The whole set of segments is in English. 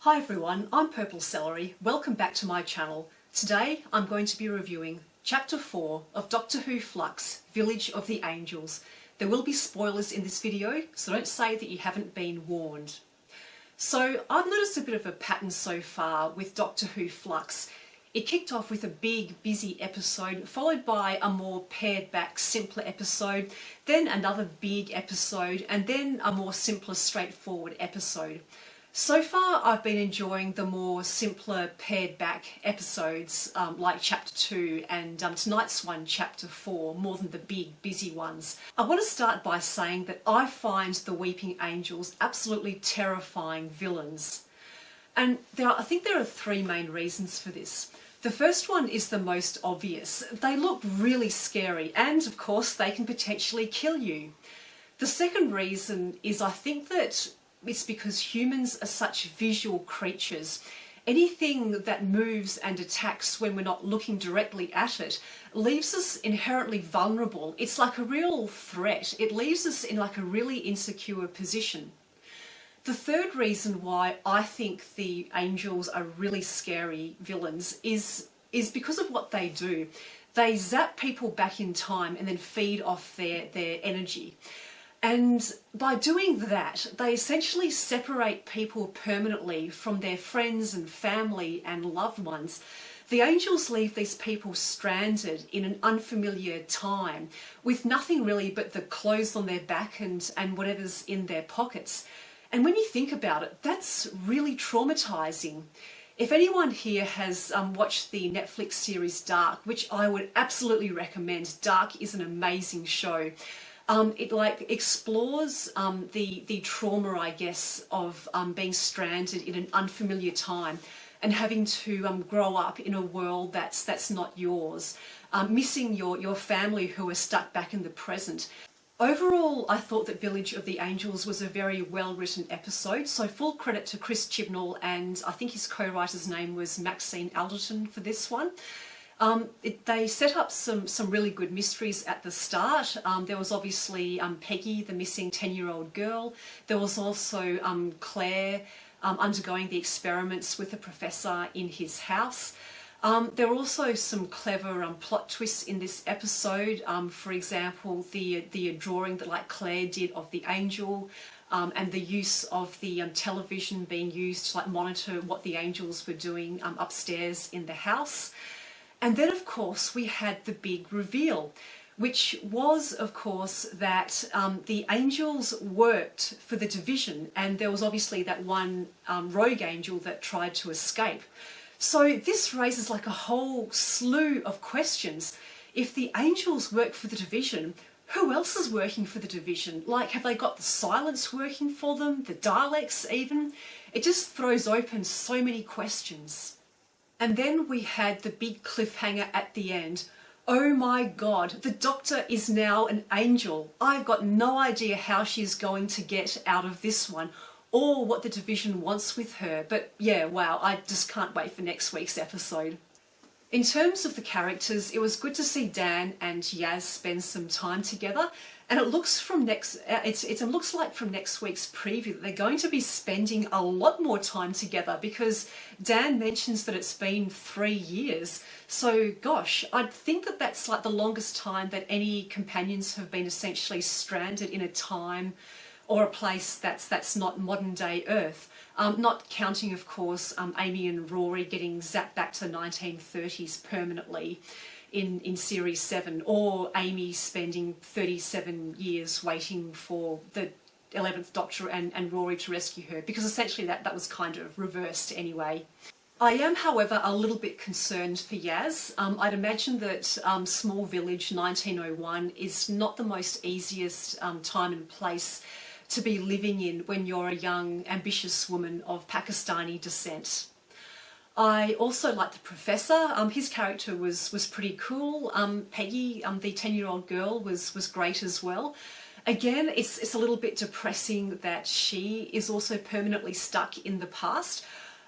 Hi everyone, I'm Purple Celery. Welcome back to my channel. Today I'm going to be reviewing Chapter 4 of Doctor Who Flux, Village of the Angels. There will be spoilers in this video, so don't say that you haven't been warned. So I've noticed a bit of a pattern so far with Doctor Who Flux. It kicked off with a big, busy episode, followed by a more pared back, simpler episode, then another big episode, and then a more simpler, straightforward episode. So far I've been enjoying the more simpler, pared back episodes like Chapter 2 and tonight's one, Chapter 4, more than the big, busy ones. I want to start by saying that I find the Weeping Angels absolutely terrifying villains. And I think there are three main reasons for this. The first one is the most obvious. They look really scary and, of course, they can potentially kill you. The second reason is I think that it's because humans are such visual creatures. Anything that moves and attacks when we're not looking directly at it leaves us inherently vulnerable. It's like a real threat. It leaves us in like a really insecure position. The third reason why I think the angels are really scary villains is because of what they do. They zap people back in time and then feed off their energy. And by doing that, they essentially separate people permanently from their friends and family and loved ones. The angels leave these people stranded in an unfamiliar time with nothing really but the clothes on their back and whatever's in their pockets. And when you think about it, that's really traumatizing. If anyone here has watched the Netflix series Dark, which I would absolutely recommend, Dark is an amazing show. It explores the trauma, I guess, of being stranded in an unfamiliar time and having to grow up in a world that's not yours, missing your family who are stuck back in the present. Overall, I thought that Village of the Angels was a very well-written episode, so full credit to Chris Chibnall, and I think his co-writer's name was Maxine Alderton for this one. They set up some really good mysteries at the start. There was obviously Peggy, the missing 10-year-old girl. There was also Claire undergoing the experiments with the professor in his house. There were also some clever plot twists in this episode. For example, the drawing that Claire did of the angel, and the use of the television being used to monitor what the angels were doing upstairs in the house. And then, of course, we had the big reveal, which was, of course, that the angels worked for the division, and there was obviously that one rogue angel that tried to escape. So this raises a whole slew of questions. If the angels work for the division, who else is working for the division? Have they got the silence working for them, the Daleks even? It just throws open so many questions. And then we had the big cliffhanger at the end. Oh my God, the Doctor is now an angel. I've got no idea how she's going to get out of this one or what the division wants with her. But yeah, wow, I just can't wait for next week's episode. In terms of the characters, it was good to see Dan and Yaz spend some time together, and it looks like from next week's preview that they're going to be spending a lot more time together, because Dan mentions that it's been 3 years. So gosh, I'd think that that's the longest time that any companions have been essentially stranded in a time or a place that's not modern day Earth. Not counting, of course, Amy and Rory getting zapped back to the 1930s permanently in Series 7, or Amy spending 37 years waiting for the 11th Doctor and Rory to rescue her, because essentially that was kind of reversed anyway. I am, however, a little bit concerned for Yaz. I'd imagine that Small Village 1901 is not the most easiest time and place to be living in when you're a young, ambitious woman of Pakistani descent. I also like the Professor. His character was pretty cool. Peggy, the 10-year-old girl, was great as well. Again, it's a little bit depressing that she is also permanently stuck in the past.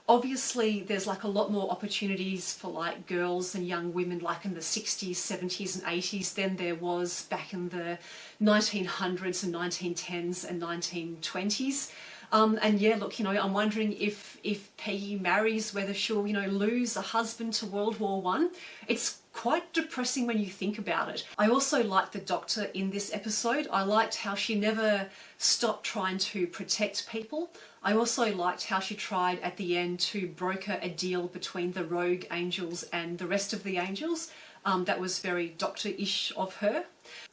Obviously, there's a lot more opportunities for girls and young women in the 60s, 70s and 80s than there was back in the 1900s and 1910s and 1920s. And yeah, look, I'm wondering if Peggy marries, whether she'll, lose a husband to World War One. It's quite depressing when you think about it. I also liked the Doctor in this episode. I liked how she never stopped trying to protect people. I also liked how she tried at the end to broker a deal between the rogue angels and the rest of the angels. That was very Doctor-ish of her.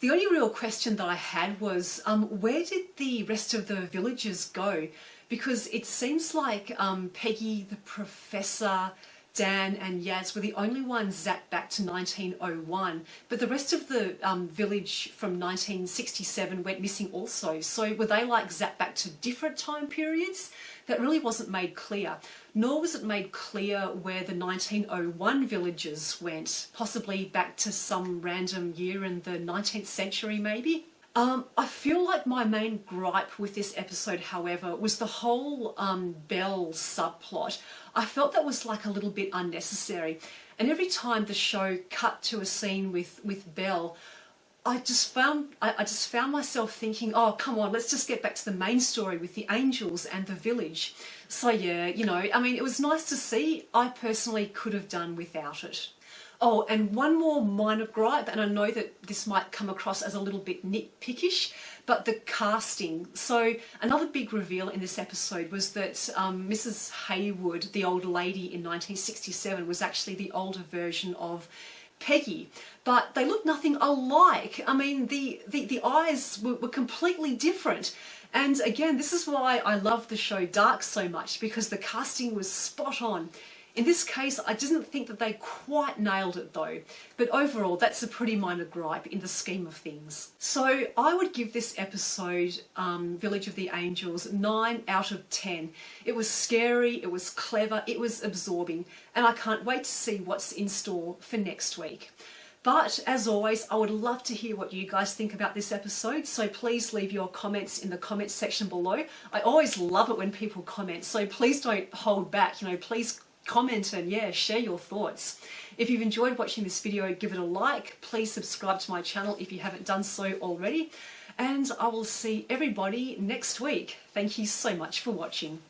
The only real question that I had was, where did the rest of the villagers go? Because it seems like Peggy, the Professor, Dan and Yaz were the only ones zapped back to 1901, but the rest of the village from 1967 went missing also. So were they like zapped back to different time periods? That really wasn't made clear. Nor was it made clear where the 1901 villagers went, possibly back to some random year in the 19th century maybe. I feel like my main gripe with this episode, however, was the whole Belle subplot. I felt that was like a little bit unnecessary. And every time the show cut to a scene with Belle, I just found myself thinking, oh, come on, let's just get back to the main story with the angels and the village. So yeah, it was nice to see. I personally could have done without it. Oh, and one more minor gripe, and I know that this might come across as a little bit nitpickish, but the casting. So another big reveal in this episode was that Mrs. Haywood, the old lady in 1967, was actually the older version of Peggy, but they look nothing alike. I mean, the eyes were completely different. And again, this is why I love the show Dark so much, because the casting was spot on. In this case, I didn't think that they quite nailed it though, but overall that's a pretty minor gripe in the scheme of things. So I would give this episode, Village of the Angels, 9 out of 10. It was scary, it was clever, it was absorbing, and I can't wait to see what's in store for next week. But as always, I would love to hear what you guys think about this episode, so please leave your comments in the comments section below. I always love it when people comment, so please don't hold back, please comment and yeah, share your thoughts. If you've enjoyed watching this video, give it a like. Please subscribe to my channel if you haven't done so already. And I will see everybody next week. Thank you so much for watching.